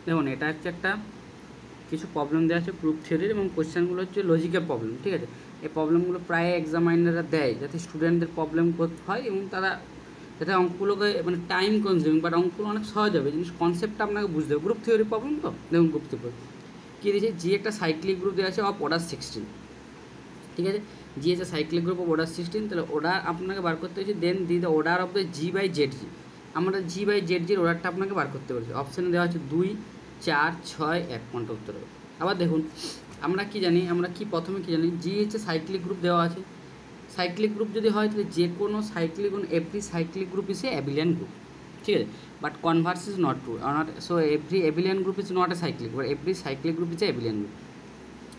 দেখুন এটা হচ্ছে একটা কিছু প্রবলেম দেওয়া আছে প্রুফ থিওরির, এবং কোশ্চেনগুলো হচ্ছে লজিক্যাল প্রবলেম, ঠিক আছে। এই প্রবলেমগুলো প্রায় এক্সামাইনাররা দেয় যাতে স্টুডেন্টদের প্রবলেম করতে হয় এবং তারা যাতে অঙ্কগুলোকে মানে টাইম কনজিউমিং, বাট অঙ্কগুলো অনেক সহজ হবে, জিনিস কনসেপ্টটা আপনাকে বুঝতে হবে। গ্রুপ থিওরি প্রবলেম তো দেখুন গ্রুপ থিওরি কী দিয়েছে, জি একটা সাইক্লিক গ্রুপ দেওয়া আছে অফ অর্ডার 16, ঠিক আছে। জি আছে সাইক্লিক গ্রুপ অফ অর্ডার 16, তাহলে অর্ডার আপনাকে বার করতে হচ্ছে then the the order of the G by Z G. আমরা জি বাই জেড জির অর্ডারটা আপনাকে বার করতে পারছি। অপশানে দেওয়া হচ্ছে 2 4 6 1, কোনটা উত্তর হবে। আবার দেখুন আমরা কি জানি, আমরা কি প্রথমে কি জানি, জি হচ্ছে সাইক্লিক গ্রুপ দেওয়া আছে। সাইক্লিক গ্রুপ যদি হয় তাহলে যে কোনো cyclic every cyclic group is a abelian group, ঠিক আছে। But converse is not true, so every abelian group is not a cyclic, but every cyclic group is a abelian group.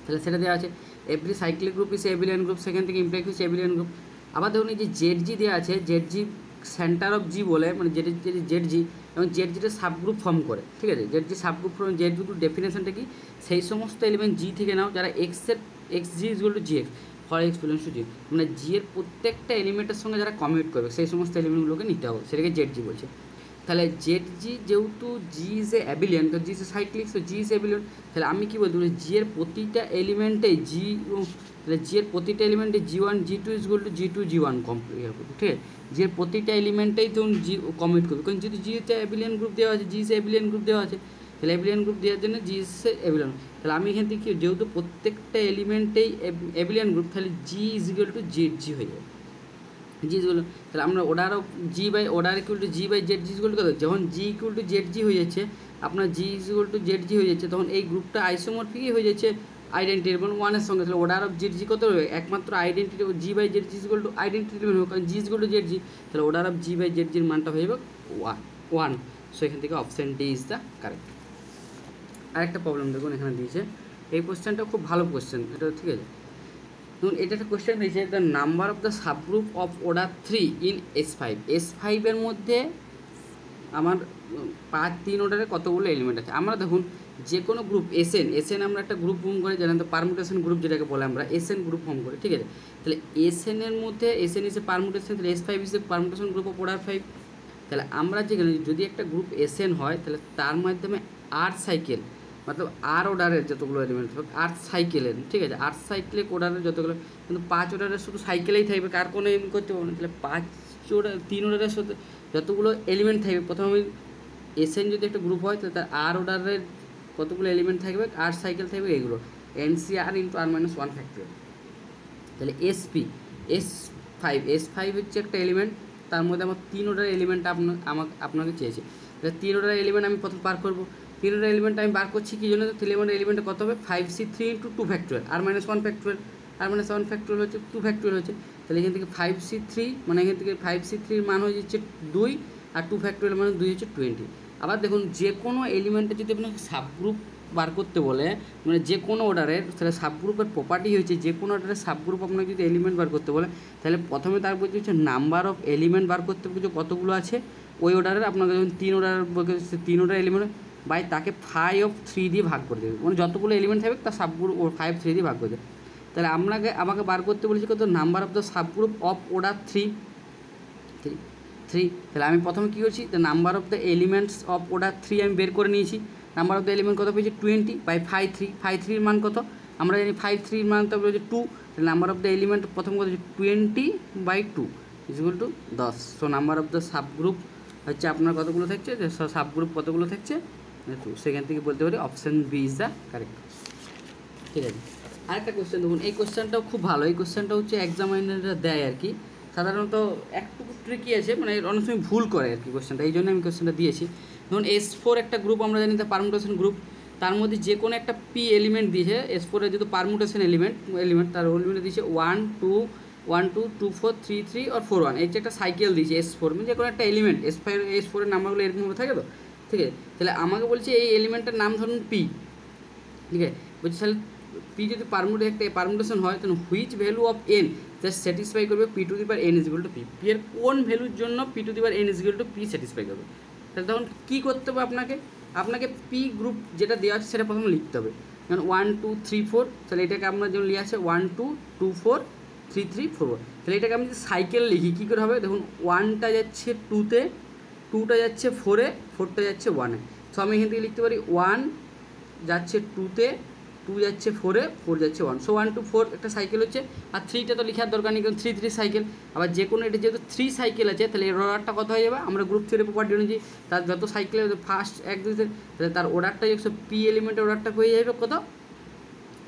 তাহলে সেটা দেওয়া আছে every cyclic group is abelian group, সেখান থেকে imply হচ্ছে অ্যাবিলিয়ান group. আবার দেখুন এই যে জেড জি দেওয়া আছে, জেড জি সেন্টার অফ জি বলে, মানে জেড জি এবং জেড জিটা সাবগ্রুপ ফর্ম করে, ঠিক আছে। জেড জি সাবগ্রুপ ফর্ম, জেড জির ডেফিনেশনটা কি, সেই সমস্ত এলিমেন্ট জি থেকে নাও যারা এক্সের x G equal to G x for x belongs to G, মানে জি এর প্রত্যেকটা এলিমেন্টের সঙ্গে যারা কমিউট করবে সেই সমস্ত এলিমেন্টগুলোকে নিতে হবে, সেটাকে জেড জি বলছে। তাহলে জেড জি যেহেতু জি ইজ এ অ্যাবিলিয়ান, তো জি ইজ এ সাইক্লিক, তো জি ইজ অ্যাবিলিয়ান। তাহলে আমি কী বলতে পারি, জি এর প্রতিটা এলিমেন্টেই জি, তাহলে জি এর প্রতিটা এলিমেন্টে G one G two is equal to G two G one complete করবে, ঠিক আছে। জি এর প্রতিটা এলিমেন্টেই ধরুন জি কমিট করবে, কারণ যেহেতু জি হচ্ছে অ্যাবিলিয়ান গ্রুপ দেওয়া আছে, জি ইজ অ্যাবিলিয়ান গ্রুপ দেওয়া আছে, তাহলে অ্যাবিলিয়ান গ্রুপ দেওয়ার জন্য জি ইজ অ্যাবিলিয়ান। তাহলে আমি এখান থেকে যেহেতু প্রত্যেকটা এলিমেন্টেই অ্যাবিলিয়ান গ্রুপ, তাহলে G is equal to Z G হয়ে যাবে, জি ইকুয়াল। তাহলে আমরা order of G by order equal to G by Z G equal to কত, যখন G equal to Z G হয়ে যাচ্ছে, আপনার G equal to Z G হয়ে যাচ্ছে, তখন এই গ্রুপটা আইসোমরফিকই হয়ে যাচ্ছে আইডেন্টিটি মানে ওয়ানের সঙ্গে। তাহলে অর্ডার অফ জেড জি কত হবে, একমাত্র identity G by Z G equal to identity হবে, কারণ G equal to Z G, তাহলে order of G by Z জির মানটা হয়ে যাবে ওয়ান। সো এখান থেকে option D is the correct. আরেকটা প্রবলেম দেখুন এখানে দিয়েছে, এই কোশ্চেনটা খুব ভালো কোশ্চেন এটা, ঠিক আছে। ধরুন এটা একটা কোয়েশ্চেন দিয়েছে, the number of the subgroup of order 3 in S5, S5-এর মধ্যে আমার 3 অর্ডারে কতগুলো এলিমেন্ট আছে। আমরা দেখুন যে কোনো গ্রুপ এসএন আমরা একটা গ্রুপ ফর্ম করে, জানেন তো পারমুটেশন গ্রুপ যেটাকে বলে, আমরা এসএন গ্রুপ ফর্ম করি, ঠিক আছে। তাহলে এসএনের মধ্যে এসএন ইসে পারমুটেশন, তাহলে S5 ইসে পারমুটেশন গ্রুপ অফ অর্ডার 5। তাহলে আমরা যেখানে যদি একটা গ্রুপ এসএন হয়, তাহলে তার মাধ্যমে 8 সাইকেল, मतलब আর অর্ডারের যতগুলো এলিমেন্ট হবে 8 সাইকেলের, ঠিক আছে। 8 সাইক্লিক অর্ডারের যতগুলো, কিন্তু 5 অর্ডারের শুধু সাইকেলেই থাকবে, কার কোনো এম করতে পারবো না। তাহলে 5 অর্ডার 3 অর্ডারের সাথে যতগুলো এলিমেন্ট থাকবে, প্রথমে আমি এসএন যদি একটা গ্রুপ হয় তাহলে তার আর অর্ডারের কতগুলো এলিমেন্ট থাকবে, 8 সাইকেল থাকবে, এগুলো NCR ইন্টু R-1 ফ্যাক্টর। তাহলে S5 হচ্ছে একটা এলিমেন্ট, তার মধ্যে আমার 3 অর্ডার এলিমেন্ট আপনাকে চেয়েছে। তাহলে 3 অর্ডার এলিমেন্ট আমি প্রথম বার করবো। 3 অর্ডার এলিমেন্ট আমি বার করছি কি জন্য, 3 অর্ডার এলিমেন্টে কত হবে, 5C3 into 2 factorial, R-1 factorial, R-1 factorial হচ্ছে 2 ফ্যাক্টরিয়াল হচ্ছে। তাহলে এখান থেকে 5C3 মানে এখান থেকে 5C3 মান হয়ে যাচ্ছে 2, আর 2 ফ্যাক্টরিয়াল মানে 2 হচ্ছে 20। আবার দেখুন যে কোনো এলিমেন্টে যদি আপনাকে সাবগ্রুপ বার করতে বলে, মানে যে কোনো অর্ডারের, তাহলে সাবগ্রুপের প্রপার্টি হয়েছে যে কোনো অর্ডারের সাবগ্রুপ আপনাকে যদি এলিমেন্ট বার করতে বলে, তাহলে প্রথমে তার বলতে হচ্ছে নাম্বার অফ এলিমেন্ট বার করতে হবে, কতগুলো আছে ওই অর্ডারের। আপনাকে যখন 3 অর্ডার বলতে 3 অর্ডার এলিমেন্ট বাই তাকে 5/3 দিয়ে ভাগ করে দেবে, মানে যতগুলো এলিমেন্ট থাকবে তার সাবগ্রুপ 5/3 দিয়ে ভাগ করে দেবে। তাহলে আমাকে বার করতে বলেছি কত, number of the subgroup of order 3। তাহলে আমি প্রথমে কী করছি, the number of the elements of order 3 আমি বের করে নিয়েছি। নাম্বার অফ দ্য এলিমেন্ট কত পেয়েছি, 20 বাই 5/3 মান কত, আমরা জানি 5/3 মান তো বলছি 2। তাহলে নাম্বার অফ দ্য এলিমেন্ট প্রথম কত হচ্ছে 20/2 equal to 10। So number of the subgroup হচ্ছে আপনার কতগুলো থাকছে, যে সাবগ্রুপ কতগুলো থাকছে 2। সেখান থেকে বলতে পারি option B is the correct, ঠিক আছে। আরেকটা কোশ্চেন দেখুন, এই কোশ্চেনটাও খুব ভালো, এই কোশ্চেনটা হচ্ছে এক্সামিনাররা দেয় আর কি, সাধারণত একটু ট্রিকি আছে, মানে অনেক সময় ভুল করে আর কি কোশ্চেনটা, এই জন্য আমি কোশ্চেনটা দিয়েছি। ধরুন S4 একটা গ্রুপ আমরা জানি, তার পারমুটেশন গ্রুপ, তার মধ্যে যে কোনো একটা পি এলিমেন্ট দিয়েছে, S4-এর যেহেতু পারমুটেশন এলিমেন্ট তার এলিমেন্ট দিয়েছে 1 2 1 2 2 4 3 3 আর 4 1, এই যে একটা সাইকেল দিয়েছে S4, মানে যে কোনো একটা এলিমেন্ট S4-এর নাম্বারগুলো এরকমভাবে থাকে তো, ঠিক আছে। তাহলে আমাকে বলছে এই এলিমেন্টের নাম ধরুন পি, ঠিক আছে। বলছি তাহলে পি যদি একটা পারমুটেশন হয়, তাহলে which value of N just satisfy করবে P two the power n is equal to P, P এর কোন ভ্যালুর জন্য P two the power n is equal to P satisfy করবে। তাহলে তখন কী করতে হবে, আপনাকে পি গ্রুপ যেটা দেওয়া আছে সেটা প্রথমে লিখতে হবে, যেমন 1 2 3 4, তাহলে এটাকে আপনার যেমন লিখে আছে 1 2 2 4 3 3 4 4। তাহলে এটাকে আমি যদি সাইকেল লিখি কী করে হবে, দেখুন 1টা যাচ্ছে 2-তে, 2টা যাচ্ছে 4-এ, 4টা যাচ্ছে 1-এ। তো আমি এখান থেকে লিখতে পারি 1 যাচ্ছে 2-তে, 2 যাচ্ছে 4-এ, 4 যাচ্ছে 1, সো 1 to 4 একটা সাইকেল হচ্ছে। আর 3টা তো লেখার দরকার নেই, কারণ 3 সাইকেল। আবার যে কোনো এটা যেহেতু 3 সাইকেল আছে, তাহলে এর অর্ডারটা কত হয়ে যাবে, আমরা গ্রুপ থিওরি প্রপার্টি অনুযায়ী তার যত সাইকেল ফার্স্ট 1 2 তাহলে তার অর্ডারটা হচ্ছে পি এলিমেন্টের অর্ডারটা হয়ে যাবে কত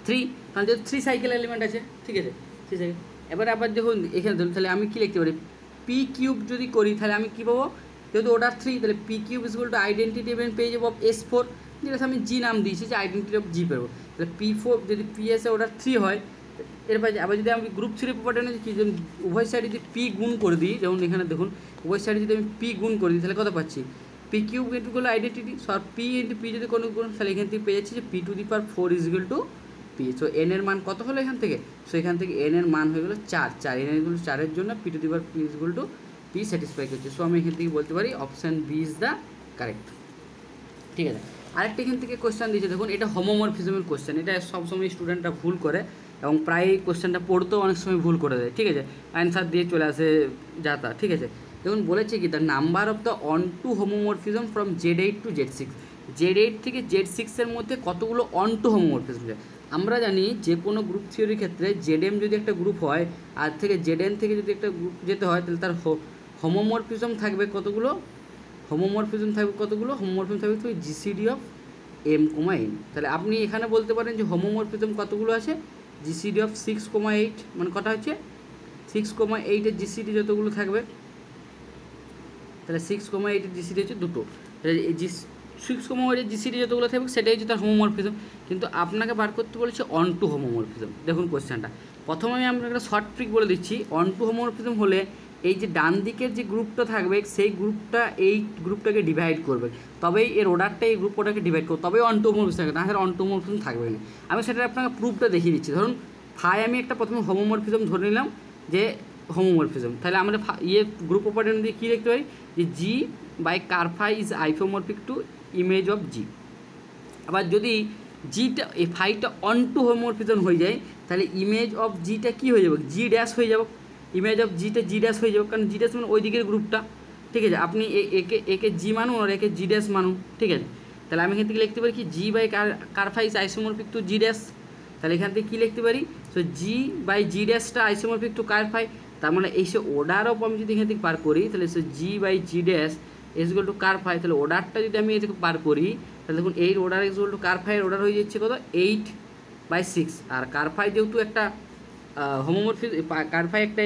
3, কারণ যেহেতু 3 সাইকেল এলিমেন্ট আছে, ঠিক আছে 3 সাইকেল। এবারে আবার দেখুন এখানে ধরুন, তাহলে আমি কী লিখতে পারি, পি কিউব যদি করি তাহলে আমি কী পাবো, যেহেতু অর্ডার 3 তাহলে P cube is equal to identity element পেয়ে যাবো S4, যেটা আমি জি নাম দিয়েছি যে আইডেন্টিটি অফ জি পাবো। তাহলে P4 যদি PS অর্ডার 3 হয়, এরপর আবার যদি আমি গ্রুপ থ্রি প্রপার্টি নিয়ে কি উভয় সাইডে যদি পি গুণ করে দিই, যেমন এখানে দেখুন উভয় সাইডে যদি আমি পি গুণ করে দিই তাহলে কত পাচ্ছি, পি কিউব ইন্টু করলে আইডেন্টিটি, সব পি ইন্টু পি যদি কোনো গুণ, তাহলে এখান থেকে পেয়ে যাচ্ছি যে P⁴ is equal to P. So N এর মান কত হলো এখান থেকে, সো এখান থেকে এন এর মান হয়ে গেলো 4, এন এর গুলো 4-এর জন্য P⁴ is equal to P satisfy করছে। সো আমি এখান থেকে বলতে পারি option B is the correct. ঠিক আছে, আরেকটা এখান থেকে কোয়েশ্চেন দিয়েছে, দেখুন এটা হোমোমরফিজমের কোয়েশ্চেন, এটা সবসময় স্টুডেন্টরা ভুল করে এবং প্রায় কোয়েশ্চেনটা পড়তেও অনেক সময় ভুল করে দেয়। ঠিক আছে, অ্যান্সার দিয়ে চলে আসে যাতা। ঠিক আছে, দেখুন বলেছে কি, the number of the onto homomorphism from Z8 to Z6, Z8 থেকে Z6-এর মধ্যে কতগুলো অন টু হোমোমরফিজম যায়। আমরা জানি যে কোনো গ্রুপ থিওরির ক্ষেত্রে ZM যদি একটা গ্রুপ হয় আর থেকে ZN থেকে যদি একটা গ্রুপ যেতে হয়, তাহলে তার হোমোমরফিজম থাকবে কতগুলো, হোমোমরফিজম থাকবে কতগুলো, হোমোমরফিজম থাকবে GCD অফ M, N। তাহলে আপনি এখানে বলতে পারেন যে হোমোমরফিজম কতগুলো আছে, GCD অফ 6,8, মানে কটা হচ্ছে 6,8-এর GCD যতগুলো থাকবে, তাহলে 6,8-এর GCD হচ্ছে দুটো, তাহলে 6,8-এর GCD যতগুলো থাকবে সেটাই হচ্ছে তার হোমোমরফিজম। কিন্তু আপনাকে বার করতে বলেছে অন টু হোমোমরফিজম। দেখুন কোয়েশ্চেনটা প্রথমে আমি আপনাকে একটা শর্ট ট্রিক বলে দিচ্ছি। অন টু হোমোমরফিজম হলে এই যে ডান দিকের যে গ্রুপটা থাকবে সেই গ্রুপটা এই গ্রুপটাকে ডিভাইড করবে, তবেই এর অর্ডারটা এই গ্রুপটাকে ডিভাইড করবে, তবেই অন টু হোমোমরফিজম থাকবে, তাহলে অন টু হোমোমরফিজম থাকবে না। আমি সেটা আপনাকে প্রুফটা দেখিয়ে দিচ্ছি। ধরুন ফাই আমি একটা প্রথমে হোমোমরফিজম ধরে নিলাম যে হোমোমরফিজম, তাহলে আমরা গ্রুপ প্রপার্টি দিয়ে কী লিখতে পারি যে G by ker phi is isomorphic to image of G. আবার যদি জিটা এই ফাইটা অন টু হোমোমরফিজম হয়ে যায়, তাহলে ইমেজ অফ জিটা কী হয়ে যাবে, জি ড্যাশ হয়ে যাবে, ইমেজ অফ জিটা জি ড্যাশ হয়ে যাবে, কারণ জি ড্যাশ মানে ওই দিকের গ্রুপটা। ঠিক আছে, আপনি একে জি মানুন আর একে জি ড্যাশ মানুন। ঠিক আছে, তাহলে আমি এখান থেকে লিখতে পারি কি, G by ker phi is isomorphic to G dash. তাহলে এখান থেকে কী লিখতে পারি, সো জি বাই জি ড্যাশটা আইসোমরফিক টু কার ফাই, তার মানে এই সে অর্ডার অফ আমি যদি এখান থেকে পার করি, তাহলে সে G by G dash is equal to ker phi, তাহলে অর্ডারটা যদি আমি এদিকে পার করি, তাহলে দেখুন 8 order is equal to ker ফাইয়ের অর্ডার হয়ে যাচ্ছে কত 8/6। আর কার ফাই যেহেতু একটা হোমোমরফিজম, কার ফাই একটা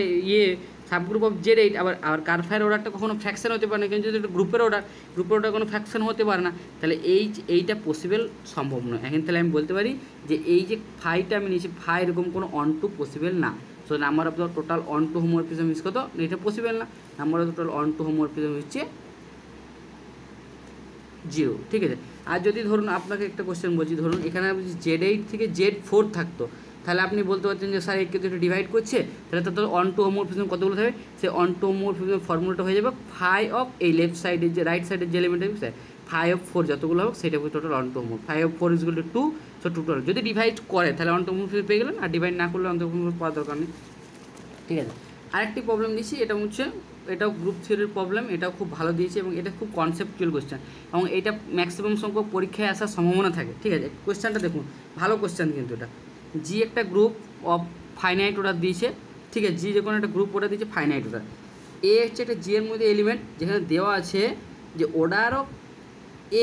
সাবগ্রুপ অফ Z8, আবার কার ফাইয়ের অর্ডারটা কখনো ফ্র্যাকশন হতে পারে না, কিন্তু যদি একটা গ্রুপের অর্ডার কোনো ফ্র্যাকশন হতে পারে না, তাহলে এইটা পসিবল সম্ভব নয়। এখন তাহলে আমি বলতে পারি যে এই যে ফাইটা আমি নিয়েছি, ফাই এরকম কোনো অন টু পসিবল না। So number of the total onto homomorphism is কত, এটা পসিবল না, number of the total onto homomorphism হচ্ছে 0। ঠিক আছে, আর যদি ধরুন আপনাকে একটা কোশ্চেন বলছি, ধরুন এখানে Z8 থেকে Z4 থাকতো, তাহলে আপনি বলতে পারছেন যে স্যার একে তো একটু ডিভাইড করছে, তাহলে তার অন টু হোমোমরফিজম কতগুলো থাকবে, সেই অন টু হোমোমরফিজম ফর্মুলাটা হয়ে যাবে ফাই অফ এই লেফট সাইডের যে রাইট সাইডের যে এলিমেন্ট থাকবে ফাই অফ 4 যতগুলো হোক সেটা হবে total onto homo, phi of 4 is equal to 2। So total যদি ডিভাইড করে তাহলে অন টু হোমোমরফিজম পেয়ে গেলেন, আর ডিভাইড না করলে অন টু হোমোমরফিজম পাওয়ার দরকার নেই। ঠিক আছে, আরেকটি প্রবলেম দিচ্ছি, এটা হচ্ছে এটাও গ্রুপ থিওরির প্রবলেম, এটাও খুব ভালো দিয়েছে এবং এটা খুব কনসেপচুয়াল কোয়েশ্চেন এবং এটা ম্যাক্সিমাম সংখ্যক পরীক্ষায় আসার সম্ভাবনা থাকে। ঠিক আছে, কোয়েশ্চেনটা দেখুন, ভালো কোয়েশ্চেন কিন্তু এটা। জি একটা গ্রুপ অফ ফাইনাইট অর্ডার দিয়েছে। ঠিক আছে, জি যে কোনো একটা গ্রুপ অর্ডার দিয়েছে ফাইনাইট অর্ডার, এ হচ্ছে একটা জি এর মধ্যে এলিমেন্ট, যেখানে দেওয়া আছে যে order of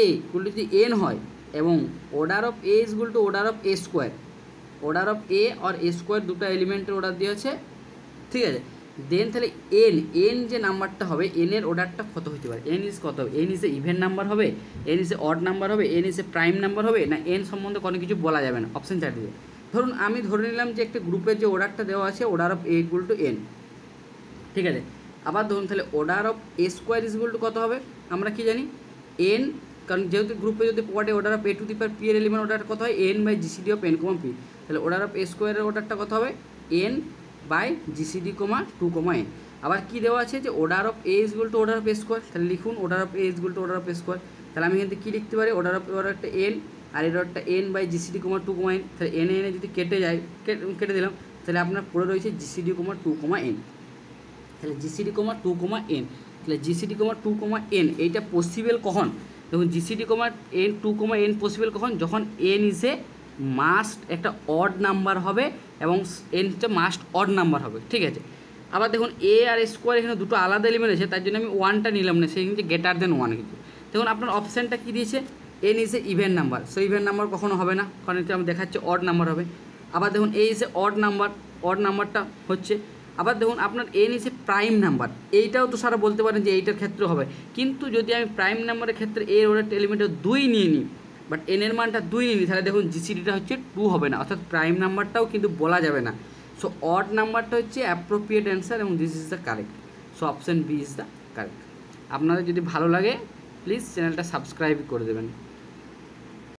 A equal to যদি এন হয় এবং order of A is equal to order of A square, order of A আর এ স্কোয়ার দুটো এলিমেন্টের অর্ডার দেওয়া আছে। ঠিক আছে, দেন তাহলে এন যে নাম্বারটা হবে, এনের অর্ডারটা কত হতে পারে, এন ইজ কত হবে, N is a even number হবে, N is a odd number হবে, N is a prime number হবে, না এন সম্বন্ধে কোনো কিছু বলা যাবে না, অপশান 4 দিয়ে। ধরুন আমি ধরে নিলাম যে একটা গ্রুপের যে অর্ডারটা দেওয়া আছে order of A equal two N. ঠিক আছে, আবার ধরুন তাহলে order of A square is equal to কত হবে, আমরা কি জানি এন, কারণ যেহেতু গ্রুপে যদি পড়ে order of A to the power P এর এলিমেন্ট অর্ডার কত হয় N by GCD of N comma P, তাহলে অর্ডার অফ এ স্কোয়ারের অর্ডারটা কত হবে N by GCD comma 2 comma N. আবার কী দেওয়া আছে যে order of A is equal to order of A square, তাহলে লিখুন order of A is equal to order of A square. তাহলে আমি এখান থেকে কী লিখতে পারি, অর্ডার অফ অর্ডারটা এন আর এর অর্ডারটা N by GCD comma 2 comma N. তাহলে এন এনে যদি কেটে যায়, কেটে দিলাম, তাহলে আপনার পড়ে রয়েছে জিসিডি কমা 2 কমা এন। তাহলে জিসিডি কমা 2 কমা এন, তাহলে জিসিডি কমা 2 কমা এন এইটা পসিবল কখন, দেখুন GCD comma N two comma N possible কখন, যখন এন ইজ এ মাস্ট একটা অড নাম্বার হবে এবং এন হচ্ছে মাস্ট অড নাম্বার হবে, ঠিক আছে। আবার দেখুন এ আর স্কোয়ার এখানে দুটো আলাদা এলিমেন্ট আছে, তার জন্য আমি ওয়ানটা নিলাম না, সেই কিন্তু গ্রেটার দেন ওয়ান কিন্তু। দেখুন আপনার অপশানটা কী দিয়েছে, N is a even number, so even number কখনো হবে না, কারণ এটা আমি দেখাচ্ছি অড নাম্বার হবে। আবার দেখুন A is a odd number, odd নাম্বারটা হচ্ছে। আবার দেখুন আপনার N is a prime number, এইটাও তো সারা বলতে পারেন যে এইটার ক্ষেত্রে হবে, কিন্তু যদি আমি প্রাইম নাম্বারের ক্ষেত্রে এর ওর এলিমেন্টটা 2 নিয়ে নিই, বাট এন এর মানটা 2 নিয়ে নিই, তাহলে দেখুন জিসিডিটা হচ্ছে 2 হবে না, অর্থাৎ প্রাইম নাম্বারটাও কিন্তু বলা যাবে না। সো অড নাম্বারটা হচ্ছে অ্যাপ্রোপ্রিয়েট অ্যান্সার এবং this is the correct. So option B is the correct. আপনাদের যদি ভালো লাগে প্লিজ চ্যানেলটা সাবস্ক্রাইব করে দেবেন।